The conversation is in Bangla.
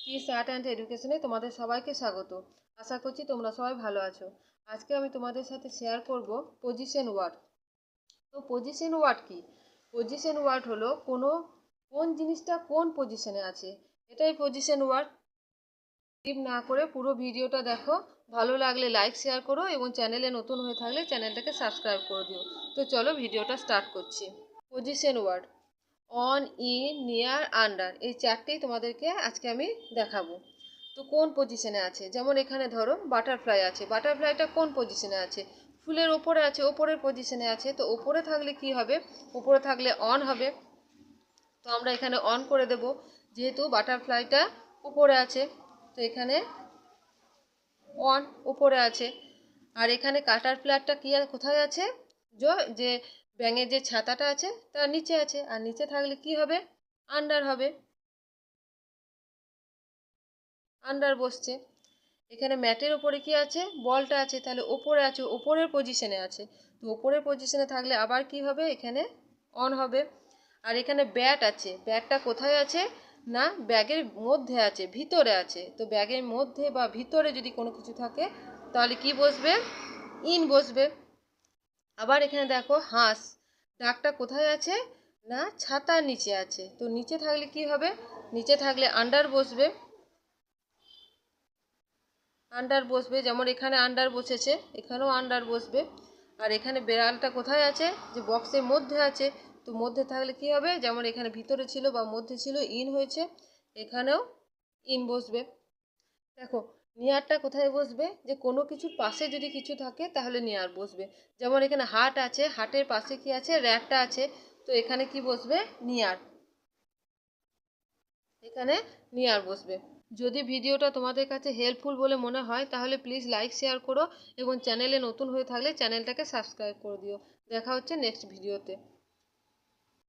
কিস আর্ট অ্যান্ড এডুকেশনে তোমাদের সবাইকে স্বাগত। আশা করছি তোমরা সবাই ভালো আছো। আজকে আমি তোমাদের সাথে শেয়ার করব পজিশন ওয়ার্ড। তো পজিশন ওয়ার্ড কি? পজিশন ওয়ার্ড হলো কোন জিনিসটা কোন পজিশনে আছে, এটাই পজিশন ওয়ার্ড। স্কিপ না করে পুরো ভিডিওটা দেখো, ভালো লাগলে লাইক শেয়ার করো এবং চ্যানেলে নতুন হয়ে থাকলে চ্যানেলটাকে সাবস্ক্রাইব করে দিও। তো চলো ভিডিওটা স্টার্ট করছি। Position word on, in, near, under, এই চারটেই তোমাদেরকে আজকে আমি দেখাবো। তো কোন পজিশনে আছে, যেমন এখানে ধরো বাটারফ্লাই আছে, বাটারফ্লাইটা কোন পজিশনে আছে? ফুলের ওপরে আছে, ওপরের পজিশনে আছে। তো ওপরে থাকলে কি হবে? ওপরে থাকলে অন হবে। তো আমরা এখানে অন করে দেব, যেহেতু বাটারফ্লাইটা উপরে আছে। তো এখানে অন উপরে আছে। আর এখানে কাটারফ্লাইটা কি কোথায় আছে? যে ব্যাঙের যে ছাতাটা আছে তার নিচে আছে, আর নিচে থাকলে কি হবে? আন্ডার হবে, আন্ডার বসছে। এখানে ম্যাটের ওপরে কি আছে? বলটা আছে, তাহলে ওপরে আছে, ওপরের পজিশনে আছে। তো ওপরের পজিশনে থাকলে আবার কি হবে? এখানে অন হবে। আর এখানে ব্যাট আছে, ব্যাটটা কোথায় আছে? না, ব্যাগের মধ্যে আছে, ভিতরে আছে। তো ব্যাগের মধ্যে বা ভিতরে যদি কোনো কিছু থাকে তাহলে কি বসবে? ইন বসবে। আবার এখানে দেখো হাঁস, ডাকটা কোথায় আছে? না, ছাতার নিচে আছে। তো নিচে থাকলে কি হবে? নিচে থাকলে আন্ডার বসবে, আন্ডার বসবে। যেমন এখানে আন্ডার বসেছে, এখানেও আন্ডার বসবে। আর এখানে বেড়ালটা কোথায় আছে? যে বক্সের মধ্যে আছে। তো মধ্যে থাকলে কি হবে? যেমন এখানে ভিতরে ছিল বা মধ্যে ছিল, ইন হয়েছে, এখানেও ইন বসবে। দেখো নিয়ারটা কোথায় বসবে? যে কোনো কিছুর পাশে যদি কিছু থাকে তাহলে নিয়ার বসবে। যেমন এখানে হাট আছে, হাটের পাশে কি আছে? র্যাটটা আছে। তো এখানে কি বসবে? নিয়ার, এখানে নিয়ার বসবে। যদি ভিডিওটা তোমাদের কাছে হেল্পফুল বলে মনে হয় তাহলে প্লিজ লাইক শেয়ার করো এবং চ্যানেলে নতুন হয়ে থাকলে চ্যানেলটাকে সাবস্ক্রাইব করে দিও। দেখা হচ্ছে নেক্সট ভিডিওতে।